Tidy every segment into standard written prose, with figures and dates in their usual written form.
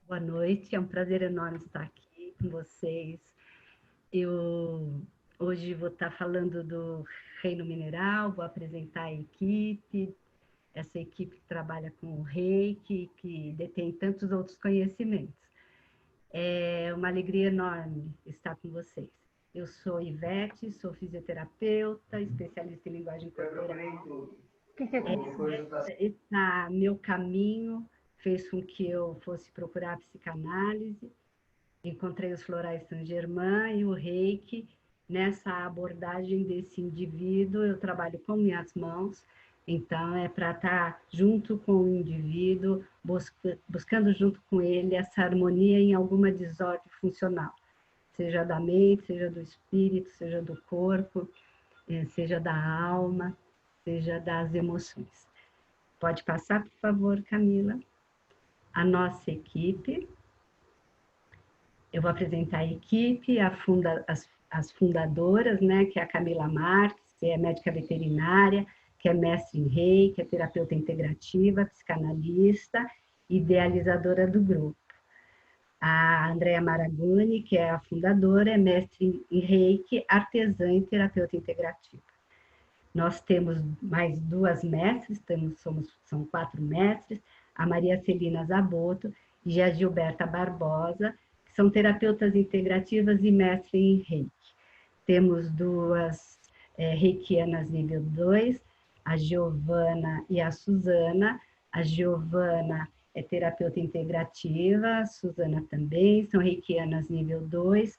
Boa noite, é um prazer enorme estar aqui com vocês. Eu hoje vou estar falando do Reino Mineral, vou apresentar a equipe, essa equipe que trabalha com o Reiki, que detém tantos outros conhecimentos. É uma alegria enorme estar com vocês. Eu sou Ivete, sou fisioterapeuta, especialista em linguagem corporal. Esse meu caminho fez com que eu fosse procurar a psicanálise. Encontrei os florais Saint-Germain e o Reiki. Nessa abordagem desse indivíduo, eu trabalho com minhas mãos, então é para estar junto com o indivíduo, buscando junto com ele essa harmonia em alguma desordem funcional, seja da mente, seja do espírito, seja do corpo, seja da alma, seja das emoções. Pode passar, por favor, Camila. A nossa equipe. Eu vou apresentar a equipe, as fundadoras, né, que é a Camila Marques, que é médica veterinária, que é mestre em Reiki, que é terapeuta integrativa, psicanalista, idealizadora do grupo. A Andrea Maragoni, que é a fundadora, é mestre em Reiki, artesã e terapeuta integrativa. Nós temos mais duas mestres, são 4 mestres, a Maria Celina Zaboto e a Gilberta Barbosa, que são terapeutas integrativas e mestre em Reiki. Temos duas reikianas nível 2, a Giovana e a Suzana. A Giovana é terapeuta integrativa, a Suzana também, são reikianas nível 2,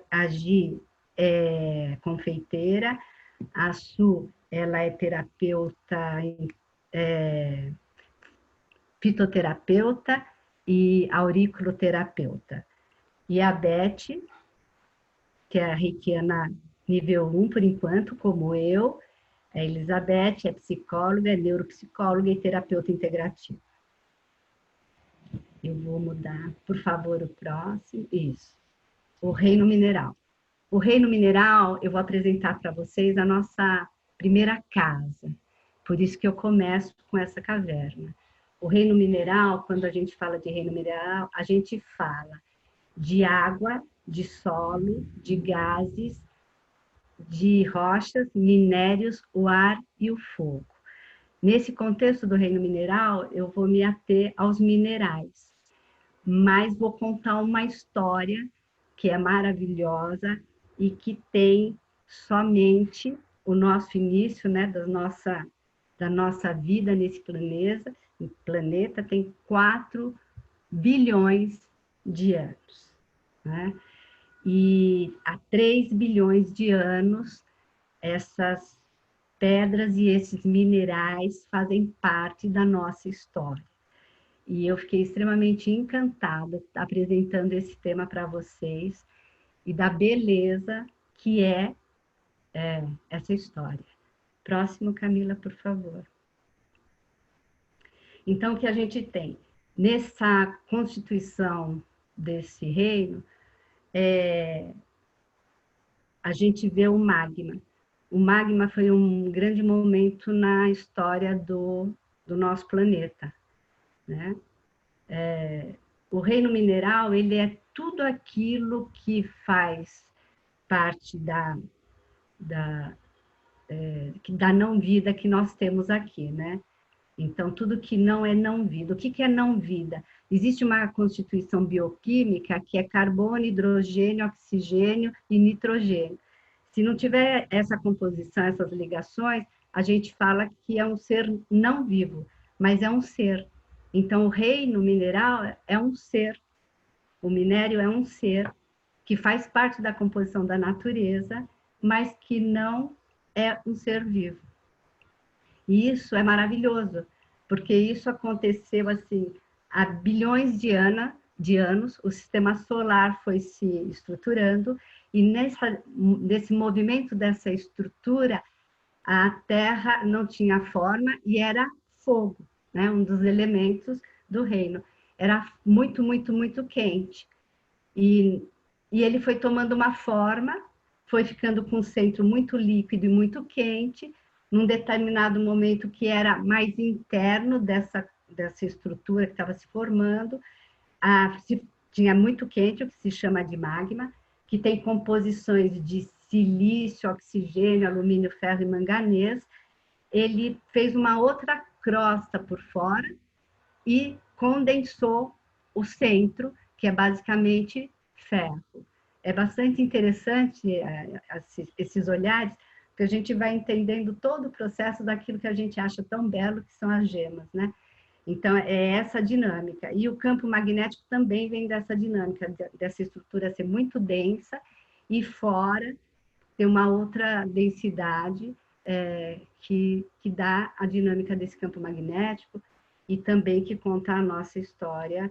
a Gi é confeiteira, a Su, ela é terapeuta, fitoterapeuta e auriculoterapeuta. E a Beth, que é a reikiana nível 1 por enquanto, como eu, a Elizabeth é psicóloga, é neuropsicóloga e terapeuta integrativa. Eu vou mudar, por favor, o próximo. Isso. O Reino Mineral. O Reino Mineral, eu vou apresentar para vocês a nossa primeira casa. Por isso que eu começo com essa caverna. O Reino Mineral, quando a gente fala de Reino Mineral, a gente fala de água, de solo, de gases, de rochas, minérios, o ar e o fogo. Nesse contexto do Reino Mineral, eu vou me ater aos minerais, mas vou contar uma história que é maravilhosa e que tem somente o nosso início, né, da nossa vida nesse planeta. O planeta tem 4 bilhões de anos, né? E há 3 bilhões de anos, essas pedras e esses minerais fazem parte da nossa história. E eu fiquei extremamente encantada apresentando esse tema para vocês e da beleza que é essa história. Próximo, Camila, por favor. Então, o que a gente tem? Nessa constituição desse reino, a gente vê o magma. O magma foi um grande momento na história do nosso planeta, né? O reino mineral, ele é tudo aquilo que faz parte da não vida que nós temos aqui, né? Então, tudo que não é não vida. O que é não vida? Existe uma constituição bioquímica que é carbono, hidrogênio, oxigênio e nitrogênio. Se não tiver essa composição, essas ligações, a gente fala que é um ser não vivo, mas é um ser. Então, o reino mineral é um ser. O minério é um ser que faz parte da composição da natureza, mas que não é um ser vivo. E isso é maravilhoso, porque isso aconteceu assim há bilhões de anos, o sistema solar foi se estruturando, e nesse movimento dessa estrutura, a Terra não tinha forma e era fogo, né? Um dos elementos do reino. Era muito, muito, muito quente. E ele foi tomando uma forma, foi ficando com o centro muito líquido e muito quente, num determinado momento que era mais interno dessa estrutura que estava se formando, tinha muito quente, o que se chama de magma, que tem composições de silício, oxigênio, alumínio, ferro e manganês. Ele fez uma outra crosta por fora e condensou o centro, que é basicamente ferro. É bastante interessante esses olhares, porque a gente vai entendendo todo o processo daquilo que a gente acha tão belo, que são as gemas, né? Então, é essa dinâmica. E o campo magnético também vem dessa dinâmica, dessa estrutura ser muito densa e fora ter uma outra densidade que dá a dinâmica desse campo magnético e também que conta a nossa história,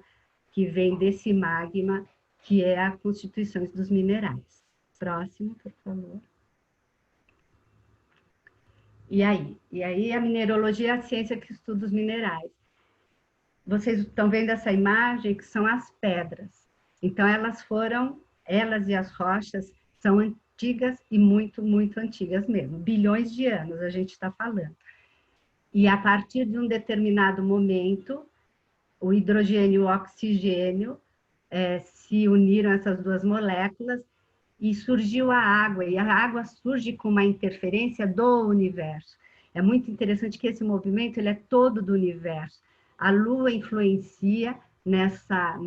que vem desse magma, que é a constituição dos minerais. Próximo, por favor. E aí a mineralogia é a ciência que estuda os minerais. Vocês estão vendo essa imagem, que são as pedras. Então, elas e as rochas são antigas e muito, muito antigas mesmo. Bilhões de anos a gente está falando. E a partir de um determinado momento, o hidrogênio e o oxigênio se uniram essas duas moléculas e surgiu a água. E a água surge com uma interferência do universo. É muito interessante que esse movimento ele é todo do universo. A Lua influencia nessa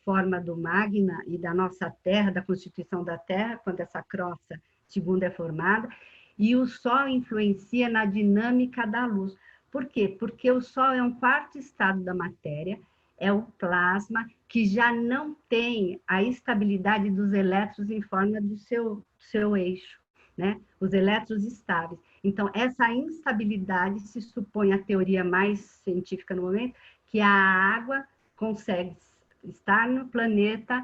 forma do magma e da nossa Terra, da constituição da Terra, quando essa crosta segunda é formada, e o Sol influencia na dinâmica da luz. Por quê? Porque o Sol é um quarto estado da matéria, é o plasma que já não tem a estabilidade dos elétrons em forma do seu eixo, né? Os elétrons estáveis. Então, essa instabilidade se supõe a teoria mais científica no momento, que a água consegue estar no planeta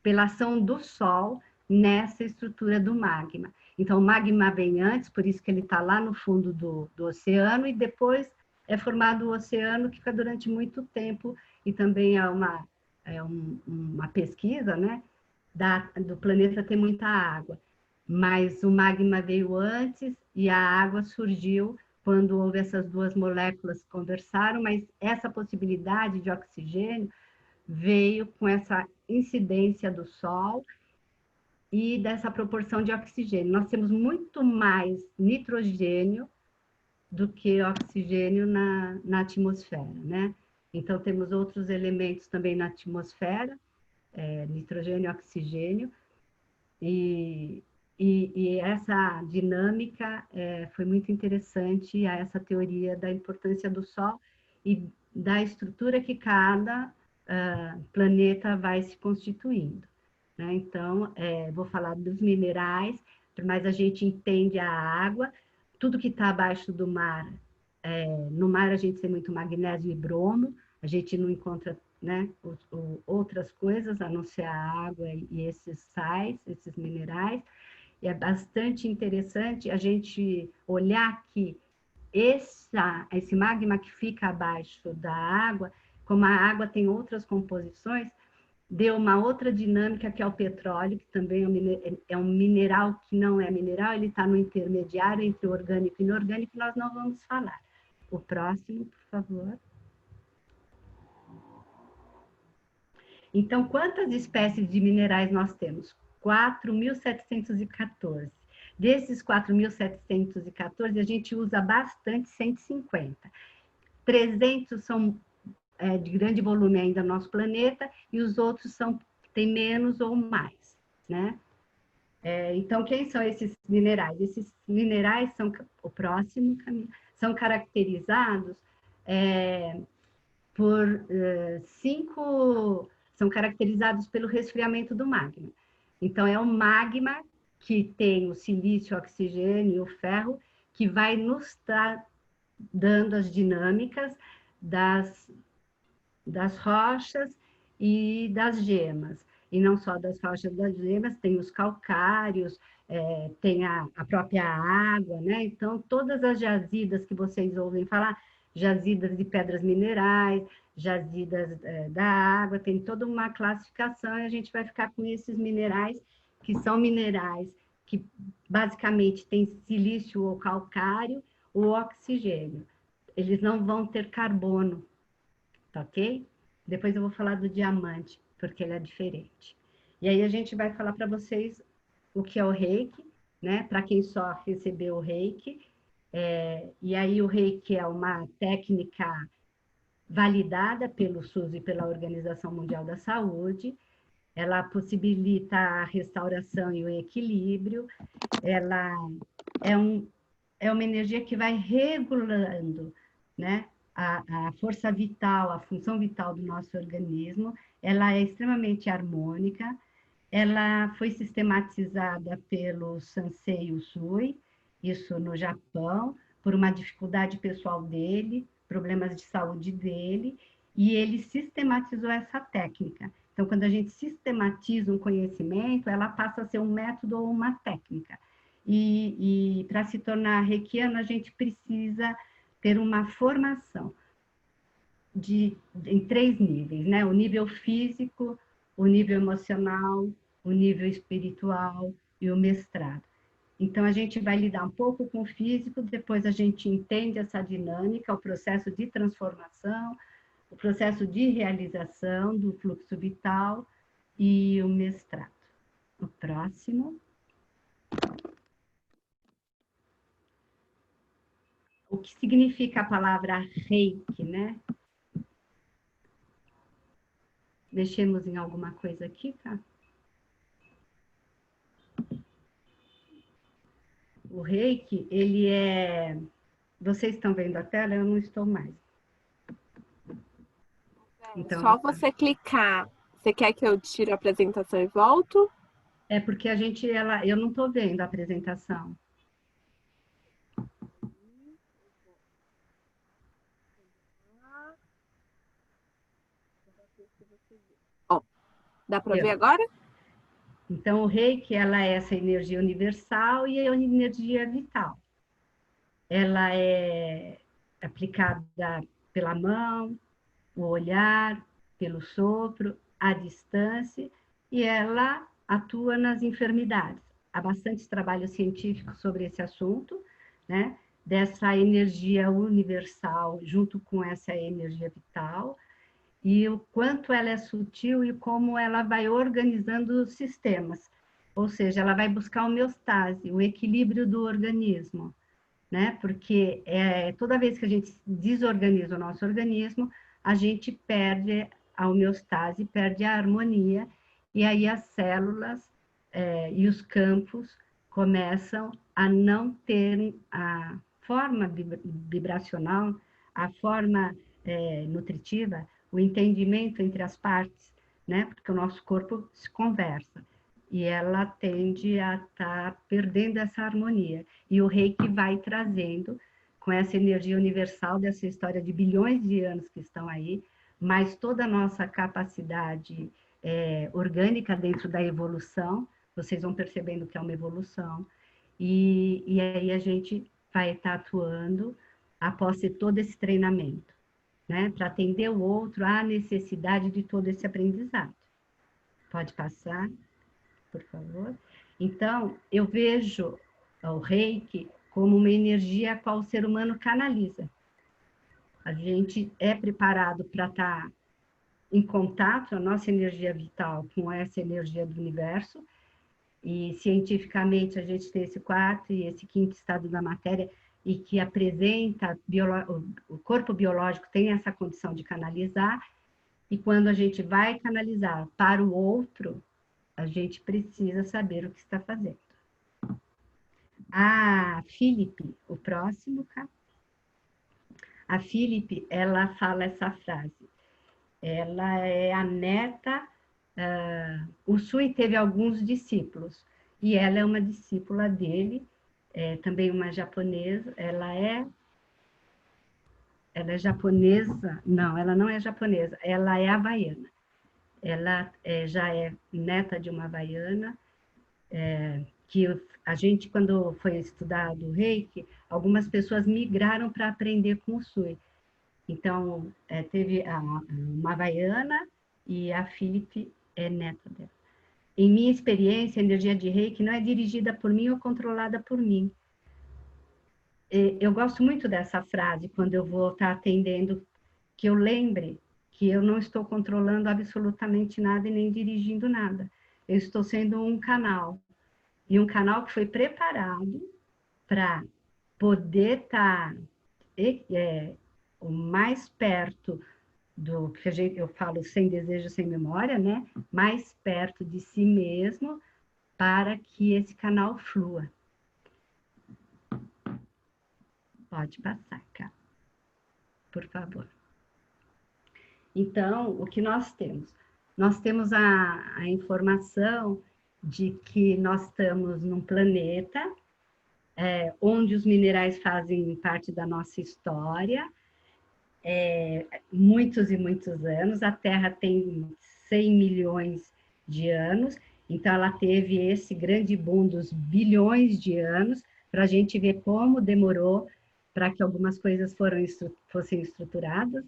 pela ação do Sol nessa estrutura do magma. Então, o magma vem antes, por isso que ele está lá no fundo do oceano, e depois é formado o oceano, que fica durante muito tempo, e também uma pesquisa, né, do planeta ter muita água. Mas o magma veio antes e a água surgiu quando houve essas duas moléculas que conversaram, mas essa possibilidade de oxigênio veio com essa incidência do Sol e dessa proporção de oxigênio. Nós temos muito mais nitrogênio do que oxigênio na atmosfera, né? Então, temos outros elementos também na atmosfera, nitrogênio e oxigênio, e essa dinâmica foi muito interessante, essa teoria da importância do Sol e da estrutura que cada planeta vai se constituindo, né? Então, vou falar dos minerais, mas a gente entende a água, tudo que está abaixo do mar. No mar a gente tem muito magnésio e bromo, a gente não encontra, né, outras coisas a não ser a água e esses sais, esses minerais. E é bastante interessante a gente olhar que esse magma que fica abaixo da água, como a água tem outras composições, deu uma outra dinâmica, que é o petróleo, que também é um mineral que não é mineral, ele está no intermediário entre orgânico e inorgânico, nós não vamos falar. O próximo, por favor. Então, quantas espécies de minerais nós temos? 4.714. Desses 4.714, a gente usa bastante 150. 300 são de grande volume ainda no nosso planeta, e os outros têm menos ou mais, né? Então, quem são esses minerais? Esses minerais são, o próximo caminho, são caracterizados são caracterizados pelo resfriamento do magma. Então, é o magma que tem o silício, o oxigênio e o ferro, que vai nos estar dando as dinâmicas das rochas e das gemas. E não só das rochas e das gemas, tem os calcários, tem a própria água, né? Então, todas as jazidas que vocês ouvem falar, jazidas de pedras minerais, jazidas da água, tem toda uma classificação, e a gente vai ficar com esses minerais, que são minerais que basicamente têm silício ou calcário ou oxigênio. eles não vão ter carbono, tá ok? Depois eu vou falar do diamante, porque ele é diferente. E aí a gente vai falar para vocês o que é o reiki, né? Para quem só recebeu o reiki. E aí o reiki é uma técnica validada pelo SUS e pela Organização Mundial da Saúde. Ela possibilita a restauração e o equilíbrio. Ela é, é uma energia que vai regulando, né, a força vital, a função vital do nosso organismo. Ela é extremamente harmônica. Ela foi sistematizada pelo Sansei Usui, isso no Japão, por uma dificuldade pessoal dele, problemas de saúde dele, e ele sistematizou essa técnica. Então, quando a gente sistematiza um conhecimento, ela passa a ser um método ou uma técnica. E para se tornar reikiano, a gente precisa ter uma formação em 3 níveis, né? O nível físico, o nível emocional, o nível espiritual e o mestrado. Então, a gente vai lidar um pouco com o físico, depois a gente entende essa dinâmica, o processo de transformação, o processo de realização do fluxo vital e o mestrado. O próximo. O que significa a palavra reiki, né? Mexemos em alguma coisa aqui, tá? O reiki, ele é... Vocês estão vendo a tela? Eu não estou mais. Então, Só você clicar. Você quer que eu tire a apresentação e volto? é porque eu não estou vendo a apresentação. Ó, dá para ver agora? Então, o reiki, ela é essa energia universal e é uma energia vital. Ela é aplicada pela mão, o olhar, pelo sopro, à distância, e ela atua nas enfermidades. Há bastante trabalho científico sobre esse assunto, né? Dessa energia universal junto com essa energia vital, e o quanto ela é sutil e como ela vai organizando os sistemas. Ou seja, ela vai buscar a homeostase, o equilíbrio do organismo, né? Porque toda vez que a gente desorganiza o nosso organismo, a gente perde a homeostase, perde a harmonia, e aí as células e os campos começam a não ter a forma vibracional, a forma nutritiva, o entendimento entre as partes, né? Porque o nosso corpo se conversa e ela tende a estar perdendo essa harmonia. E o reiki vai trazendo, com essa energia universal dessa história de bilhões de anos que estão aí, mas toda a nossa capacidade orgânica dentro da evolução, vocês vão percebendo que é uma evolução, e aí a gente vai estar atuando após ter todo esse treinamento, né? Para atender o outro à necessidade de todo esse aprendizado. Pode passar, por favor. Então, eu vejo o reiki como uma energia a qual o ser humano canaliza. A gente é preparado para estar em contato, a nossa energia vital, com essa energia do universo, e cientificamente a gente tem esse quarto e esse quinto estado da matéria, e que apresenta, o corpo biológico tem essa condição de canalizar, e quando a gente vai canalizar para o outro, a gente precisa saber o que está fazendo. A Filipe, o próximo, tá? A Filipe, ela fala essa frase. Ela é a neta. O Sui teve alguns discípulos e ela é uma discípula dele, também uma japonesa. Ela é japonesa? Não, ela não é japonesa. Ela é havaiana. Ela já é neta de uma havaiana. Que a gente, quando foi estudado o reiki, algumas pessoas migraram para aprender com o Sui. Então, teve uma havaiana e a Filipe é neta dela. Em minha experiência, a energia de reiki não é dirigida por mim ou controlada por mim. eu gosto muito dessa frase quando eu vou estar atendendo, que eu lembre que eu não estou controlando absolutamente nada e nem dirigindo nada. Eu estou sendo um canal, e um canal que foi preparado para poder estar o mais perto do que eu falo sem desejo, sem memória, né? Mais perto de si mesmo para que esse canal flua. Pode passar, cara, por favor. Então, o que nós temos? Nós temos a informação de que nós estamos num planeta onde os minerais fazem parte da nossa história, muitos e muitos anos. A Terra tem 100 milhões de anos, então ela teve esse grande boom dos bilhões de anos, para a gente ver como demorou para que algumas coisas fossem estruturadas.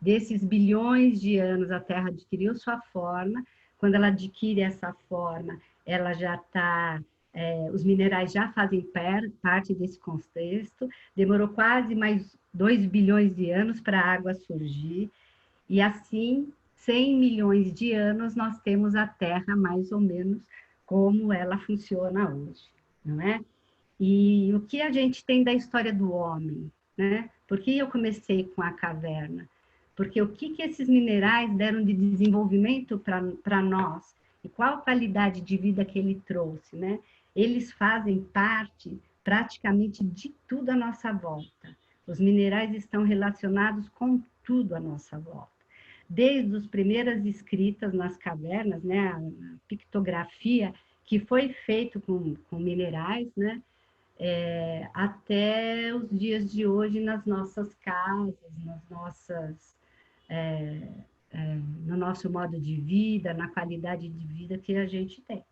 Desses bilhões de anos, a Terra adquiriu sua forma. Quando ela adquire essa forma, ela já está... os minerais já fazem parte desse contexto. Demorou quase mais 2 bilhões de anos para a água surgir. E assim, 100 milhões de anos, nós temos a Terra mais ou menos como ela funciona hoje, não é? E o que a gente tem da história do homem, né? Por que eu comecei com a caverna? Porque o que esses minerais deram de desenvolvimento para nós? E qual a qualidade de vida que ele trouxe, né? Eles fazem parte praticamente de tudo à nossa volta. Os minerais estão relacionados com tudo à nossa volta. Desde as primeiras escritas nas cavernas, né? A pictografia que foi feito com minerais, né? Até os dias de hoje nas nossas casas, é, no nosso modo de vida, na qualidade de vida que a gente tem,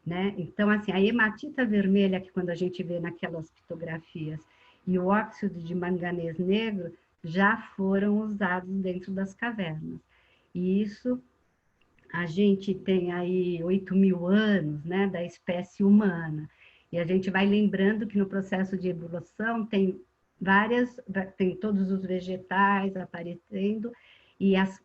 né? Então, assim, a hematita vermelha, que quando a gente vê naquelas pictografias, e o óxido de manganês negro já foram usados dentro das cavernas. E isso a gente tem aí 8 mil anos, né, da espécie humana. E a gente vai lembrando que no processo de evolução tem todos os vegetais aparecendo, e as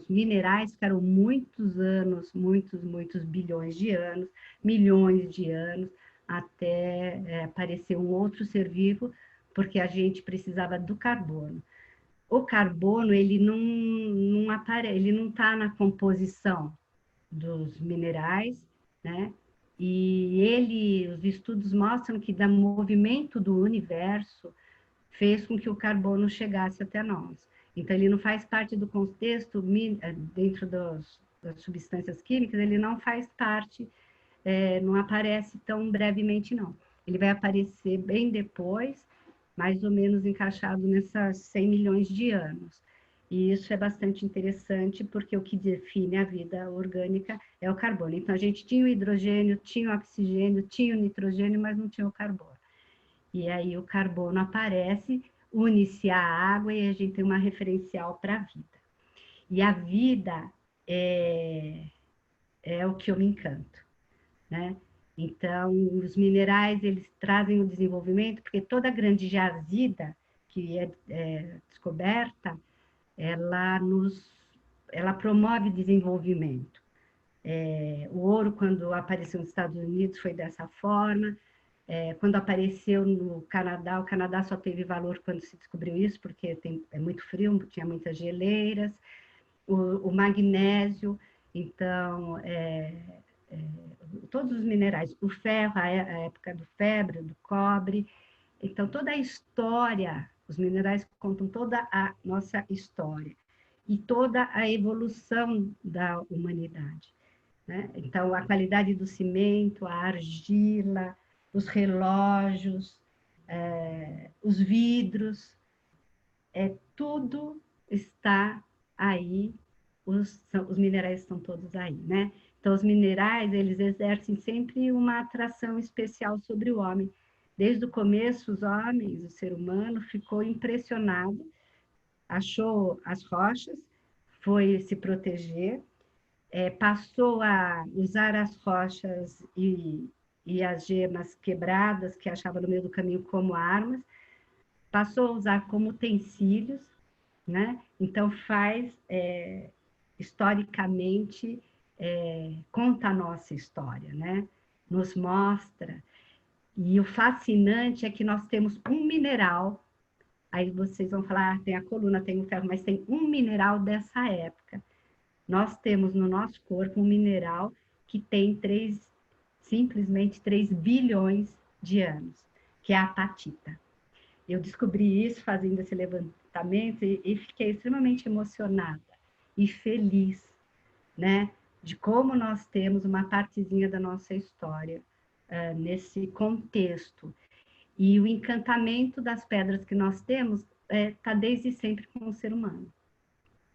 minerais ficaram muitos anos, muitos bilhões de anos, milhões de anos, até aparecer um outro ser vivo, porque a gente precisava do carbono. O carbono, ele não aparece, ele não está na composição dos minerais, né? E os estudos mostram que o movimento do universo fez com que o carbono chegasse até nós. Então, ele não faz parte do contexto, dentro das substâncias químicas, ele não faz parte, não aparece tão brevemente, não. Ele vai aparecer bem depois, mais ou menos encaixado nessas 100 milhões de anos. E isso é bastante interessante, porque o que define a vida orgânica é o carbono. Então, a gente tinha o hidrogênio, tinha o oxigênio, tinha o nitrogênio, mas não tinha o carbono. E aí o carbono aparece, une-se à água e a gente tem uma referencial para a vida. E a vida é o que eu me encanto, né? Então, os minerais, eles trazem o desenvolvimento, porque toda grande jazida que é descoberta, ela promove desenvolvimento. O ouro, quando apareceu nos Estados Unidos, foi dessa forma. Quando apareceu no Canadá, o Canadá só teve valor quando se descobriu isso, porque é muito frio, tinha muitas geleiras. O magnésio, então, todos os minerais, o ferro, a época do febre, do cobre. Então, toda a história, os minerais contam toda a nossa história e toda a evolução da humanidade, né? Então, a qualidade do cimento, a argila, os relógios, os vidros, tudo está aí, os minerais estão todos aí, né? Então, os minerais, eles exercem sempre uma atração especial sobre o homem. Desde o começo, os homens, o ser humano, ficou impressionado, achou as rochas, foi se proteger, passou a usar as rochas e as gemas quebradas que achava no meio do caminho como armas. passou a usar como utensílios, né? Então faz historicamente conta a nossa história, né? Nos mostra. E o fascinante é que nós temos um mineral. Aí vocês vão falar, tem a coluna, tem o ferro, mas tem um mineral dessa época. Nós temos no nosso corpo um mineral que tem simplesmente 3 bilhões de anos, que é a apatita. Eu descobri isso fazendo esse levantamento e fiquei extremamente emocionada e feliz, né, de como nós temos uma partezinha da nossa história nesse contexto. E o encantamento das pedras que nós temos está desde sempre com o ser humano,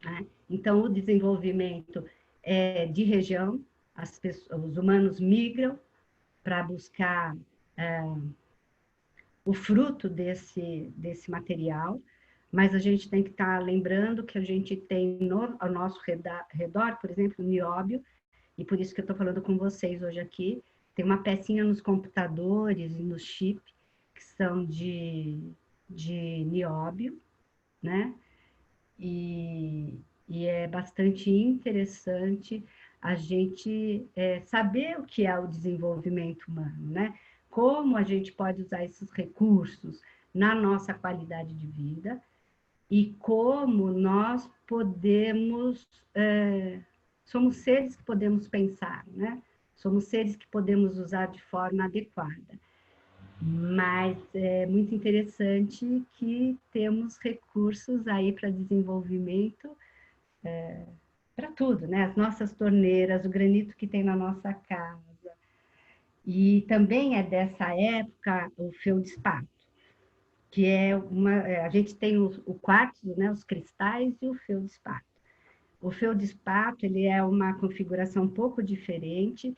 né? Então, o desenvolvimento de região, os humanos migram para buscar o fruto desse material, mas a gente tem que estar lembrando que a gente tem ao nosso redor, por exemplo, nióbio, e por isso que eu estou falando com vocês hoje aqui, tem uma pecinha nos computadores e no chip, que são de nióbio, né? E é bastante interessante a gente saber o que é o desenvolvimento humano, né? Como a gente pode usar esses recursos na nossa qualidade de vida e como nós podemos, somos seres que podemos pensar, né? Somos seres que podemos usar de forma adequada. Mas é muito interessante que temos recursos aí para desenvolvimento para tudo, né? As nossas torneiras, o granito que tem na nossa casa. E também é dessa época o feldspato, que a gente tem o quartzo, né? Os cristais e o feldspato. O feldspato, ele é uma configuração um pouco diferente,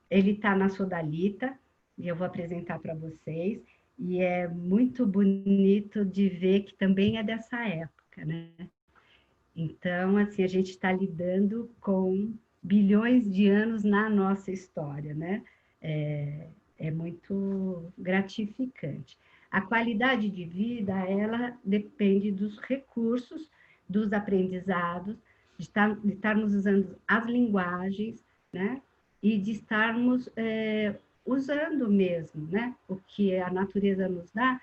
ele está na sodalita, e eu vou apresentar para vocês, e é muito bonito de ver que também é dessa época, né? Então, assim, a gente está lidando com bilhões de anos na nossa história, né? É muito gratificante. A qualidade de vida, ela depende dos recursos, dos aprendizados, de estarmos usando as linguagens, né? E de estarmos usando mesmo, né? O que a natureza nos dá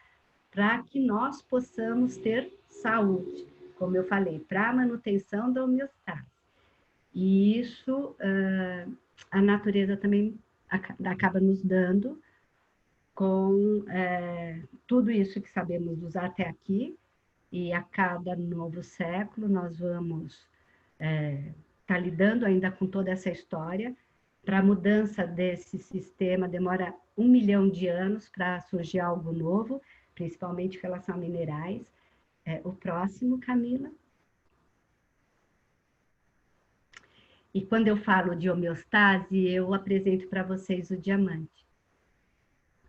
para que nós possamos ter saúde, como eu falei, para a manutenção da homeostase. E isso a natureza também acaba nos dando com tudo isso que sabemos usar até aqui, e a cada novo século nós vamos estar lidando ainda com toda essa história. Para a mudança desse sistema demora 1 milhão de anos para surgir algo novo, principalmente em relação a minerais. O próximo, Camila. E quando eu falo de homeostase, eu apresento para vocês o diamante.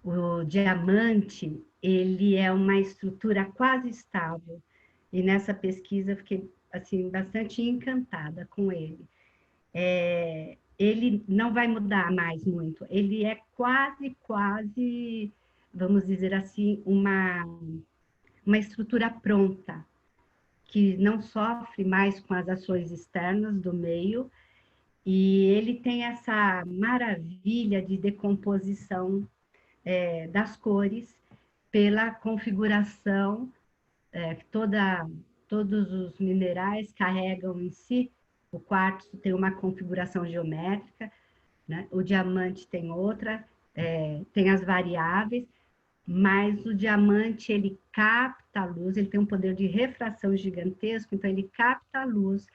O diamante, ele é uma estrutura quase estável. E nessa pesquisa eu fiquei assim, bastante encantada com ele. Ele não vai mudar mais muito. Ele é quase, vamos dizer assim, uma estrutura pronta, que não sofre mais com as ações externas do meio, e ele tem essa maravilha de decomposição das cores pela configuração que todos os minerais carregam em si. O quartzo tem uma configuração geométrica, né? O diamante tem outra, tem as variáveis, mas o diamante, ele capta a luz, ele tem um poder de refração gigantesco, então ele capta a luz,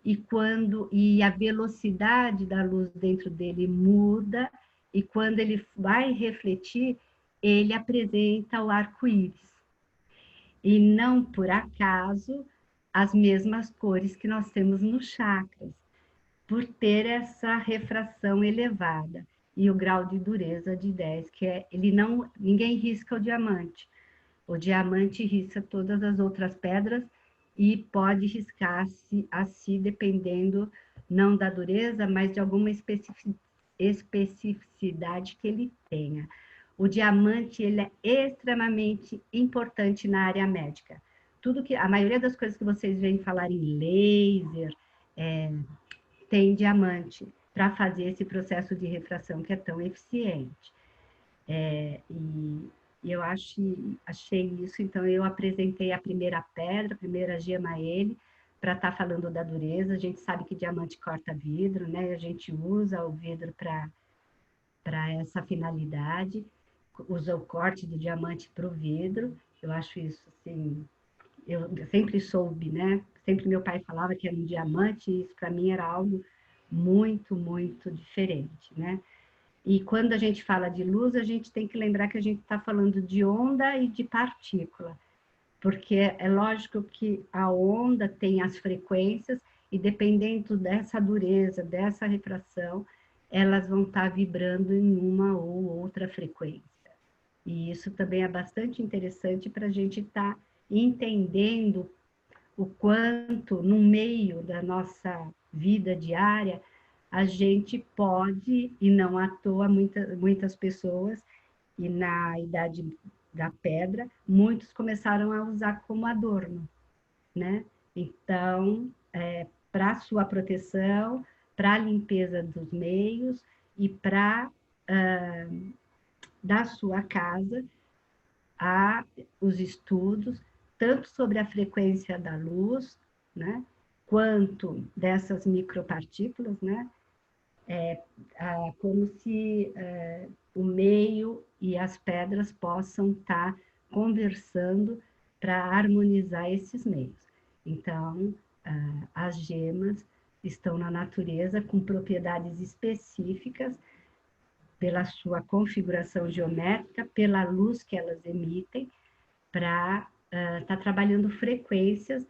e a velocidade da luz dentro dele muda, e quando ele vai refletir, ele apresenta o arco-íris. E não por acaso as mesmas cores que nós temos nos chakras, por ter essa refração elevada e o grau de dureza de 10, que ninguém risca o diamante. O diamante risca todas as outras pedras e pode riscar-se assim, dependendo não da dureza, mas de alguma especificidade que ele tenha. o diamante ele é extremamente importante na área médica. A maioria das coisas que vocês veem falar em laser, tem diamante para fazer esse processo de refração que é tão eficiente. E eu achei isso, então eu apresentei a primeira pedra, a primeira gema a ele, para estar falando da dureza. A gente sabe que diamante corta vidro, né? A gente usa o vidro para essa finalidade, usa o corte do diamante para o vidro. Eu acho isso, assim, eu sempre soube, né? Sempre meu pai falava que era um diamante, e isso para mim era algo muito, muito diferente, né? E quando a gente fala de luz, a gente tem que lembrar que a gente está falando de onda e de partícula, porque é lógico que a onda tem as frequências e dependendo dessa dureza, dessa refração, elas vão estar vibrando em uma ou outra frequência. E isso também é bastante interessante para a gente estar entendendo o quanto, no meio da nossa vida diária, a gente pode, e não à toa, muitas pessoas, e na idade da pedra, muitos começaram a usar como adorno, né? Então, para sua proteção, para a limpeza dos meios e para da sua casa, há os estudos, tanto sobre a frequência da luz, né, quanto dessas micropartículas, né, como se o meio e as pedras possam estar conversando para harmonizar esses meios. Então, as gemas estão na natureza com propriedades específicas pela sua configuração geométrica, pela luz que elas emitem, para estar trabalhando frequências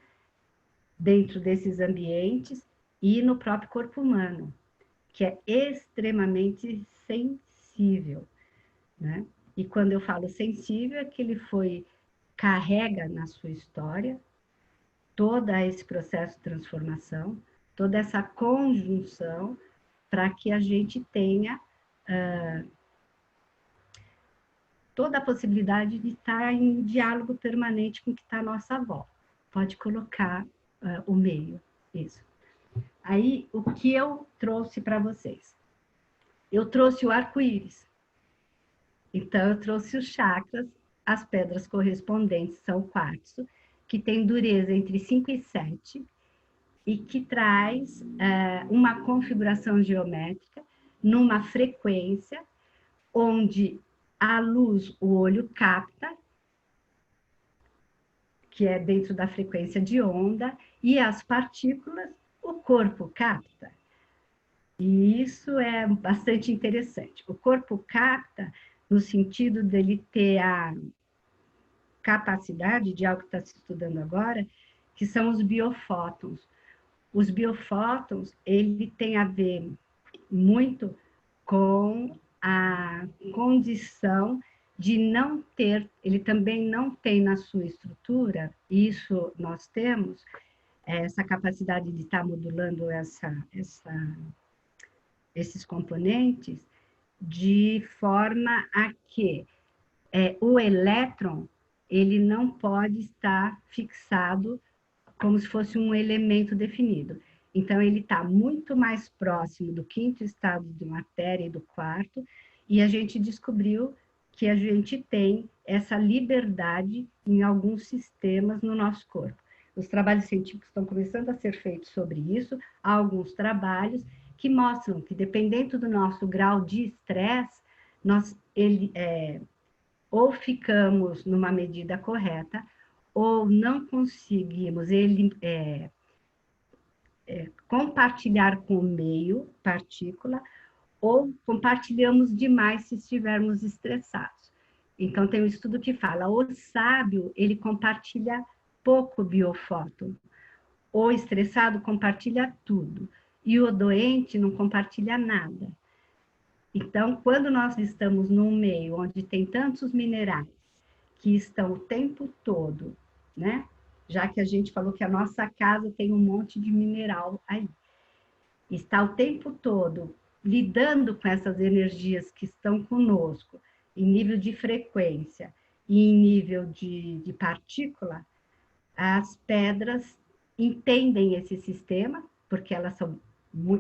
dentro desses ambientes e no próprio corpo humano, que é extremamente sensível, né? E quando eu falo sensível, é que ele carrega na sua história todo esse processo de transformação, toda essa conjunção para que a gente tenha toda a possibilidade de estar em diálogo permanente com o que está à nossa volta. Pode colocar o meio, isso. Aí, o que eu trouxe para vocês? Eu trouxe o arco-íris. Então, eu trouxe os chakras, as pedras correspondentes são o quartzo, que tem dureza entre 5 e 7, e que traz uma configuração geométrica numa frequência onde a luz o olho capta, que é dentro da frequência de onda, e as partículas o corpo capta. E isso é bastante interessante. O corpo capta no sentido dele ter a capacidade de algo que está se estudando agora, que são os biofótons. Os biofótons, ele tem a ver muito com a condição de não ter, ele também não tem na sua estrutura, isso nós temos, essa capacidade de estar modulando esses componentes, de forma a que o elétron ele não pode estar fixado como se fosse um elemento definido. Então, ele está muito mais próximo do quinto estado de matéria e do quarto, e a gente descobriu que a gente tem essa liberdade em alguns sistemas no nosso corpo. Os trabalhos científicos estão começando a ser feitos sobre isso, há alguns trabalhos que mostram que, dependendo do nosso grau de estresse, ou ficamos numa medida correta, ou não conseguimos compartilhar com o meio, partícula, ou compartilhamos demais se estivermos estressados. Então, tem um estudo que fala, o sábio, ele compartilha pouco biofóton, o estressado compartilha tudo, e o doente não compartilha nada. Então, quando nós estamos num meio onde tem tantos minerais que estão o tempo todo, né? Já que a gente falou que a nossa casa tem um monte de mineral aí. Está o tempo todo lidando com essas energias que estão conosco em nível de frequência e em nível de partícula, as pedras entendem esse sistema, porque elas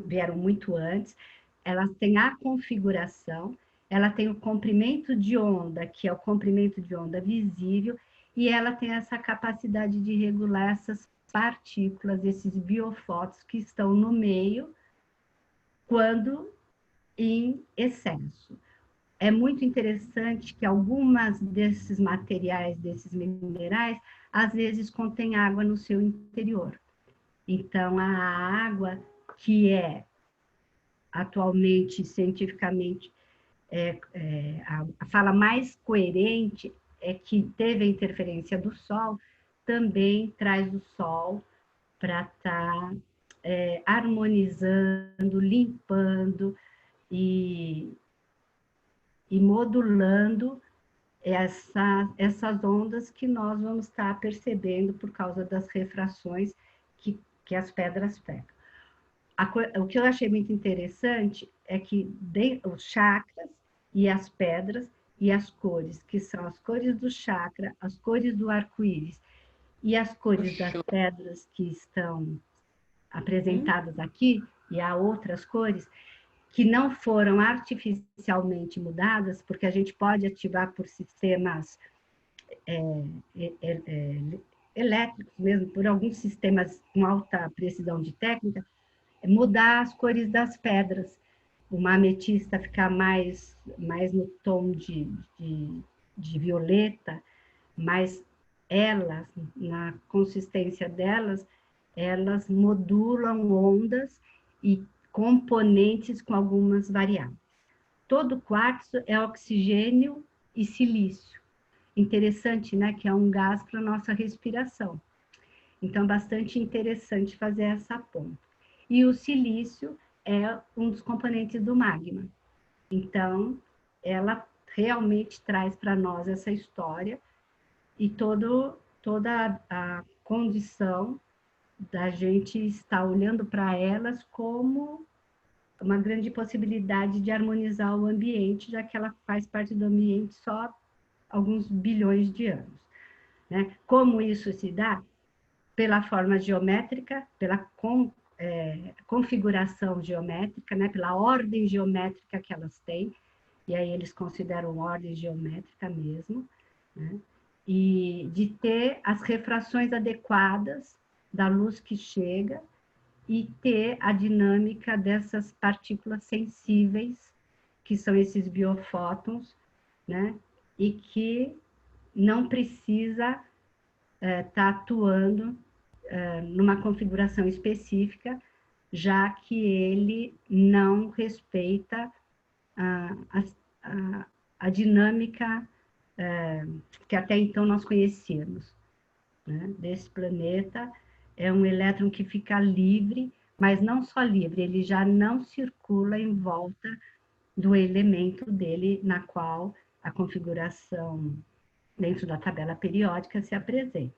vieram muito antes, elas têm a configuração, ela tem o comprimento de onda, que é o comprimento de onda visível, e ela tem essa capacidade de regular essas partículas, esses biofótons que estão no meio, quando em excesso. É muito interessante que algumas desses materiais, desses minerais, às vezes contêm água no seu interior. Então, a água, que é atualmente, cientificamente, a fala mais coerente é que teve a interferência do Sol, também traz o Sol para estar harmonizando, limpando e modulando essas ondas que nós vamos estar percebendo por causa das refrações que as pedras pegam. O que eu achei muito interessante é que os chakras e as pedras e as cores, que são as cores do chakra, as cores do arco-íris e as cores das pedras que estão apresentadas aqui, e há outras cores, que não foram artificialmente mudadas, porque a gente pode ativar por sistemas elétricos mesmo, por alguns sistemas com alta precisão de técnica, mudar as cores das pedras. Uma ametista ficar mais no tom de violeta, mas elas, na consistência delas, elas modulam ondas e componentes com algumas variáveis. Todo quartzo é oxigênio e silício. Interessante, né? Que é um gás para a nossa respiração. Então, bastante interessante fazer essa ponta. E o silício é um dos componentes do magma. Então, ela realmente traz para nós essa história e toda a condição da gente estar olhando para elas como uma grande possibilidade de harmonizar o ambiente, já que ela faz parte do ambiente só há alguns bilhões de anos. Né? Como isso se dá? Pela forma geométrica, pela configuração geométrica, né? Pela ordem geométrica que elas têm, e aí eles consideram ordem geométrica mesmo, né? E de ter as refrações adequadas da luz que chega e ter a dinâmica dessas partículas sensíveis, que são esses biofótons, né? E que não precisa estar atuando numa configuração específica, já que ele não respeita a dinâmica que até então nós conhecíamos, né, desse planeta. É um elétron que fica livre, mas não só livre, ele já não circula em volta do elemento dele, na qual a configuração dentro da tabela periódica se apresenta.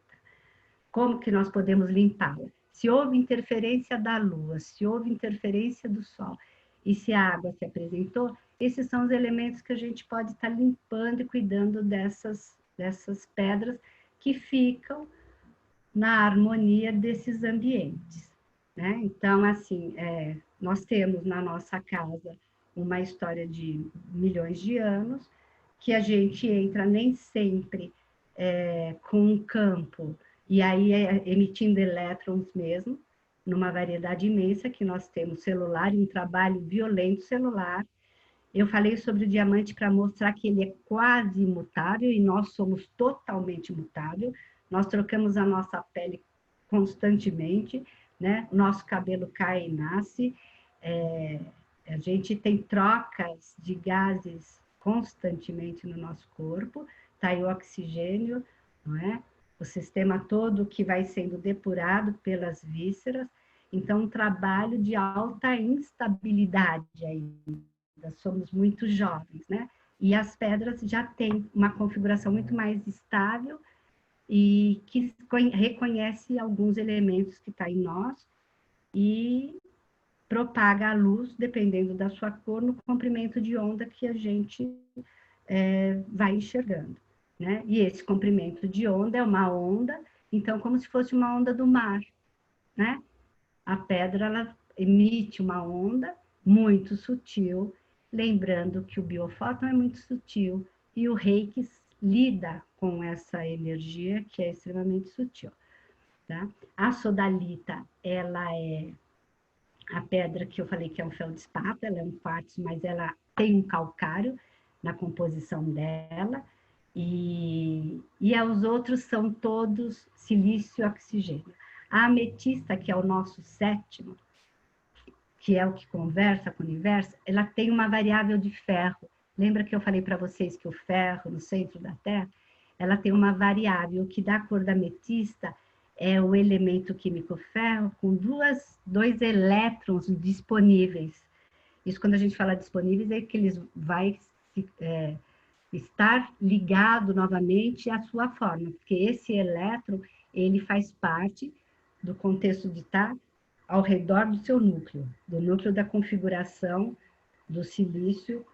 Como que nós podemos limpá-la? Se houve interferência da Lua, se houve interferência do Sol, e se a água se apresentou, esses são os elementos que a gente pode estar limpando e cuidando dessas pedras que ficam na harmonia desses ambientes. Né? Então, assim, nós temos na nossa casa uma história de milhões de anos, que a gente entra nem sempre com um campo, e aí emitindo elétrons mesmo, numa variedade imensa, que nós temos celular, e um trabalho violento celular. Eu falei sobre o diamante para mostrar que ele é quase imutável, e nós somos totalmente imutável. Nós trocamos a nossa pele constantemente, né? Nosso cabelo cai e nasce, a gente tem trocas de gases constantemente no nosso corpo, tá aí o oxigênio, não é? O sistema todo que vai sendo depurado pelas vísceras, então um trabalho de alta instabilidade ainda, somos muito jovens, né? E as pedras já têm uma configuração muito mais estável e que reconhece alguns elementos que está em nós e propaga a luz, dependendo da sua cor, no comprimento de onda que a gente vai enxergando, né? E esse comprimento de onda é uma onda, então, como se fosse uma onda do mar, né? A pedra, ela emite uma onda muito sutil, lembrando que o biofóton é muito sutil e o reiki lida com essa energia que é extremamente sutil, tá? A sodalita, ela é a pedra que eu falei que é um feldespato, ela é um quartzo, mas ela tem um calcário na composição dela, e os outros são todos silício e oxigênio. A ametista, que é o nosso sétimo, que é o que conversa com o universo, ela tem uma variável de ferro. Lembra que eu falei para vocês que o ferro, no centro da Terra, ela tem uma variável que dá a cor da ametista é o elemento químico ferro com dois elétrons disponíveis. Isso, quando a gente fala disponíveis, é que eles vai estar ligado novamente à sua forma, porque esse elétron, ele faz parte do contexto de estar ao redor do seu núcleo, do núcleo da configuração do silício,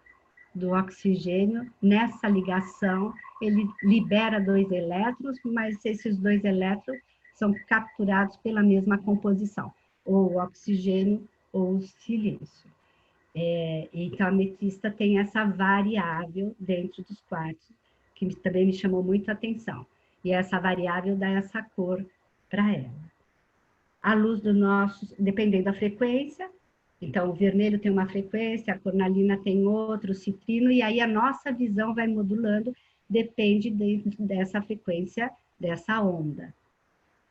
do oxigênio. Nessa ligação, ele libera dois elétrons, mas esses dois elétrons são capturados pela mesma composição, ou o oxigênio ou o silício. Então, a ametista tem essa variável dentro dos quartos, que também me chamou muito a atenção. E essa variável dá essa cor para ela. A luz do nosso, dependendo da frequência, então o vermelho tem uma frequência, a cornalina tem outra, o citrino, e aí a nossa visão vai modulando, depende dessa frequência, dessa onda,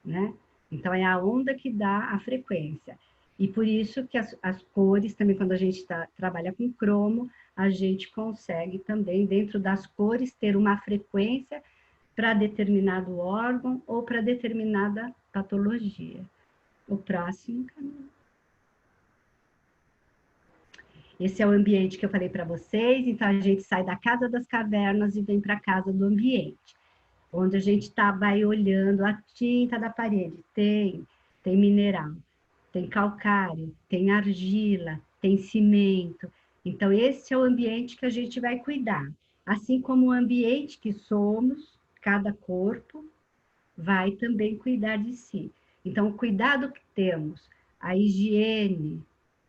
né? Então é a onda que dá a frequência. E por isso que as cores, também quando a gente trabalha com cromo, a gente consegue também, dentro das cores, ter uma frequência para determinado órgão ou para determinada patologia. O próximo caminho. Esse é o ambiente que eu falei para vocês, então a gente sai da casa das cavernas e vem para a casa do ambiente, onde a gente vai olhando a tinta da parede, tem mineral, tem calcário, tem argila, tem cimento. Então, esse é o ambiente que a gente vai cuidar. Assim como o ambiente que somos, cada corpo vai também cuidar de si. Então, o cuidado que temos, a higiene,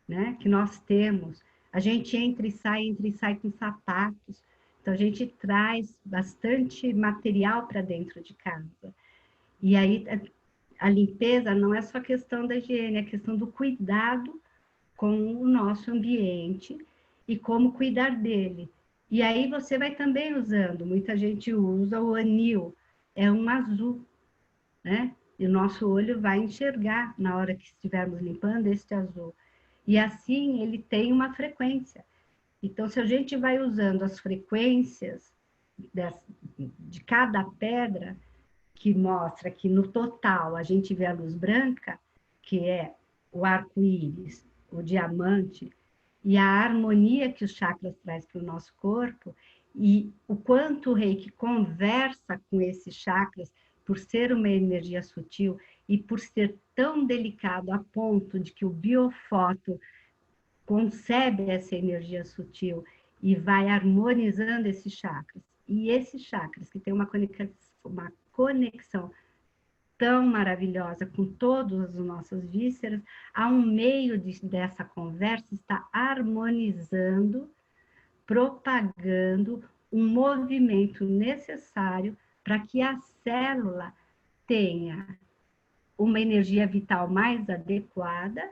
né, que nós temos, a gente entra e sai com sapatos. Então, a gente traz bastante material para dentro de casa. E aí, a limpeza não é só questão da higiene, é questão do cuidado com o nosso ambiente e como cuidar dele. E aí você vai também usando, muita gente usa o anil, é um azul, né? E o nosso olho vai enxergar na hora que estivermos limpando este azul. E assim ele tem uma frequência. Então, se a gente vai usando as frequências de cada pedra, que mostra que no total a gente vê a luz branca, que é o arco-íris, o diamante, e a harmonia que os chakras traz para o nosso corpo, e o quanto o reiki conversa com esses chakras, por ser uma energia sutil e por ser tão delicado a ponto de que o biofoto concebe essa energia sutil e vai harmonizando esses chakras. E esses chakras que têm uma conexão tão maravilhosa com todas as nossas vísceras, a um meio dessa conversa está harmonizando, propagando um movimento necessário para que a célula tenha uma energia vital mais adequada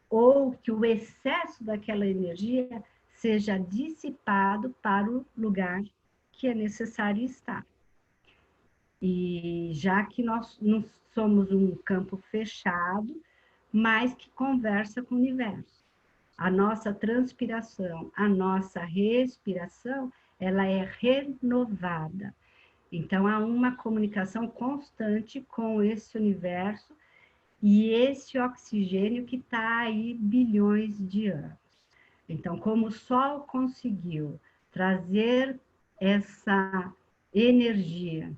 ou que o excesso daquela energia seja dissipado para o lugar que é necessário estar. E já que nós não somos um campo fechado, mas que conversa com o universo. A nossa transpiração, a nossa respiração, ela é renovada. Então, há uma comunicação constante com esse universo e esse oxigênio que está aí bilhões de anos. Então, como o Sol conseguiu trazer essa energia,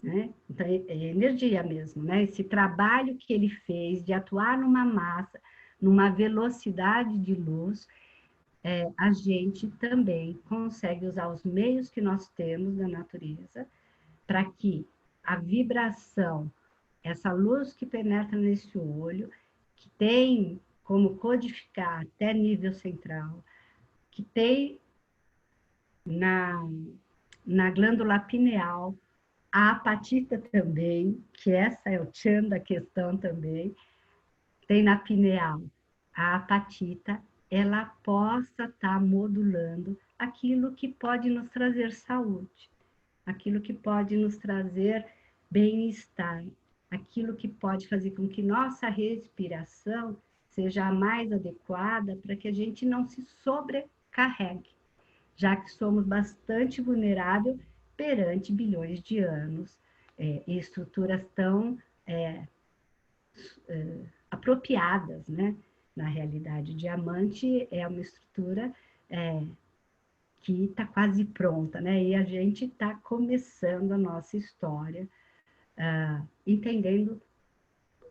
né? Então, é energia mesmo, né? Esse trabalho que ele fez de atuar numa massa, numa velocidade de luz, a gente também consegue usar os meios que nós temos da natureza para que a vibração, essa luz que penetra nesse olho, que tem como codificar até nível central, que tem na, na glândula pineal, a apatita também, que essa é o tchan da questão também, tem na pineal a apatita, ela possa estar modulando aquilo que pode nos trazer saúde, aquilo que pode nos trazer bem-estar, aquilo que pode fazer com que nossa respiração seja a mais adequada para que a gente não se sobrecarregue, já que somos bastante vulneráveis perante bilhões de anos e estruturas tão apropriadas, né? Na realidade, o diamante é uma estrutura que está quase pronta, né? E a gente está começando a nossa história, entendendo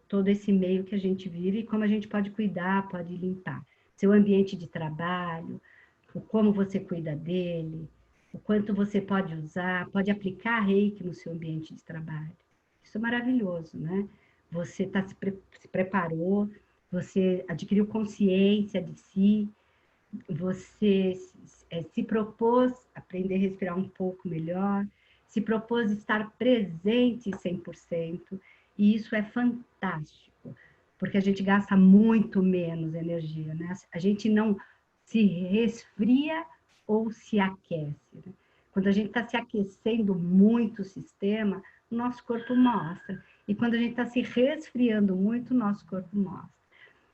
todo esse meio que a gente vive e como a gente pode cuidar, pode limpar. Seu ambiente de trabalho, o como você cuida dele, o quanto você pode usar, pode aplicar reiki no seu ambiente de trabalho. Isso é maravilhoso, né? Você se preparou, você adquiriu consciência de si, você se propôs a aprender a respirar um pouco melhor, se propôs estar presente 100%, e isso é fantástico, porque a gente gasta muito menos energia, né? A gente não se resfria ou se aquece, né? Quando a gente está se aquecendo muito o sistema, o nosso corpo mostra. E quando a gente está se resfriando muito, o nosso corpo mostra.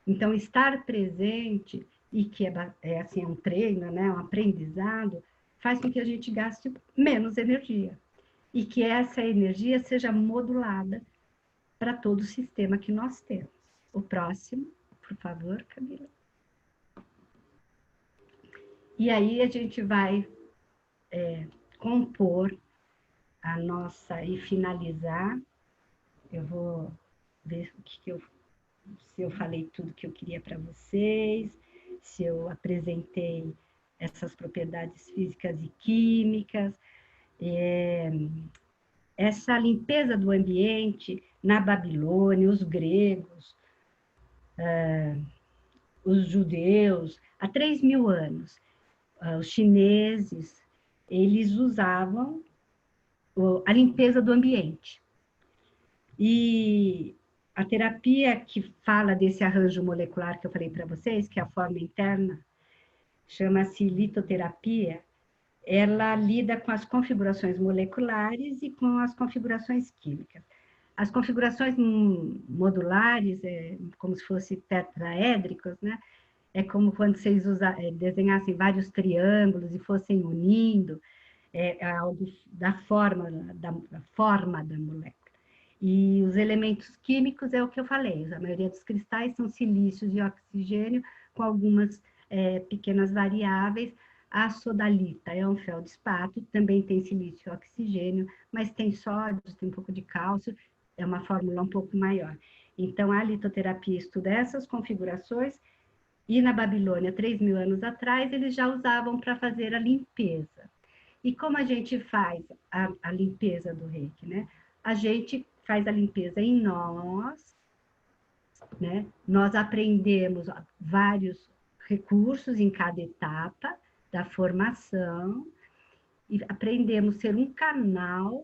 Então, estar presente, e que é assim, é um treino, né, um aprendizado, faz com que a gente gaste menos energia. E que essa energia seja modulada para todo o sistema que nós temos. O próximo, por favor, Camila. E aí a gente vai compor a nossa e finalizar. Eu vou ver o que eu se eu falei tudo que eu queria para vocês, se eu apresentei essas propriedades físicas e químicas, essa limpeza do ambiente na Babilônia, os gregos, os judeus, há 3.000 anos, os chineses, eles usavam a limpeza do ambiente. E a terapia que fala desse arranjo molecular que eu falei para vocês, que é a forma interna, chama-se litoterapia, ela lida com as configurações moleculares e com as configurações químicas. As configurações modulares, como se fossem tetraédricos, né? É como quando vocês desenhassem vários triângulos e fossem unindo, algo da forma da molécula. E os elementos químicos é o que eu falei, a maioria dos cristais são silícios e oxigênio, com algumas pequenas variáveis. A sodalita é um feldespato, também tem silício e oxigênio, mas tem sódio, tem um pouco de cálcio, é uma fórmula um pouco maior. Então, a litoterapia estuda essas configurações, e na Babilônia, 3.000 anos atrás, eles já usavam para fazer a limpeza. E como a gente faz a limpeza do reiki, né? A gente faz a limpeza em nós, né? Nós aprendemos vários recursos em cada etapa da formação e aprendemos a ser um canal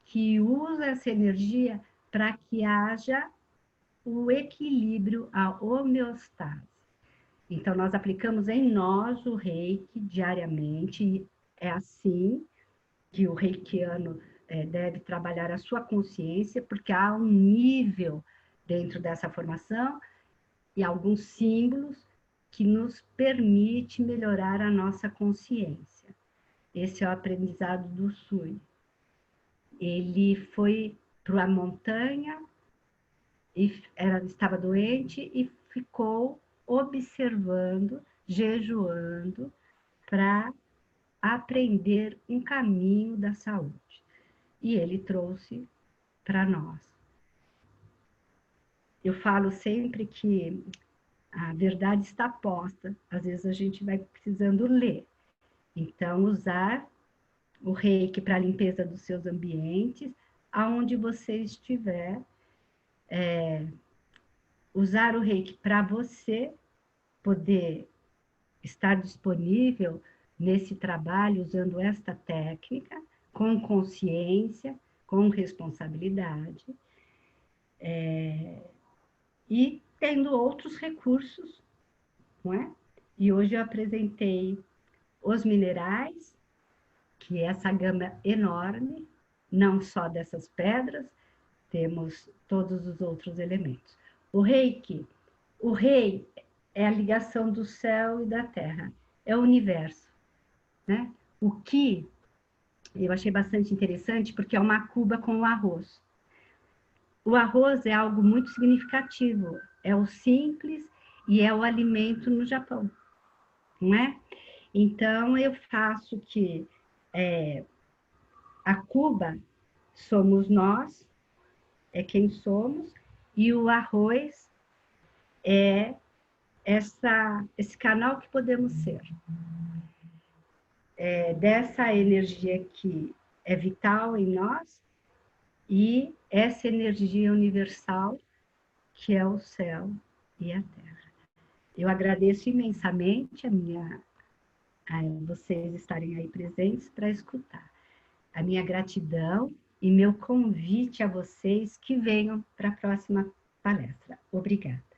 que usa essa energia para que haja o equilíbrio, a homeostase. Então, nós aplicamos em nós o reiki diariamente, e é assim que o reikiano deve trabalhar a sua consciência, porque há um nível dentro dessa formação e alguns símbolos que nos permite melhorar a nossa consciência. Esse é o aprendizado do Sui. Ele foi para a montanha, estava doente e ficou observando, jejuando, para aprender um caminho da saúde. E ele trouxe para nós. Eu falo sempre que A verdade está posta, às vezes a gente vai precisando ler. Então, usar o reiki para a limpeza dos seus ambientes, aonde você estiver, usar o reiki para você poder estar disponível nesse trabalho usando esta técnica, com consciência, com responsabilidade, e tendo outros recursos, não é? E hoje eu apresentei os minerais, que é essa gama enorme, não só dessas pedras, temos todos os outros elementos. O reiki, o rei é a ligação do céu e da terra, é o universo, né? O que eu achei bastante interessante, porque é uma cuba com o arroz. O arroz é algo muito significativo, é o simples e é o alimento no Japão, não é? Então, eu faço que a cuba somos nós, é quem somos, e o arroz é esse canal que podemos ser. Dessa energia que é vital em nós e essa energia universal que é o céu e a terra. Eu agradeço imensamente a vocês estarem aí presentes para escutar. A minha gratidão e meu convite a vocês que venham para a próxima palestra. Obrigada.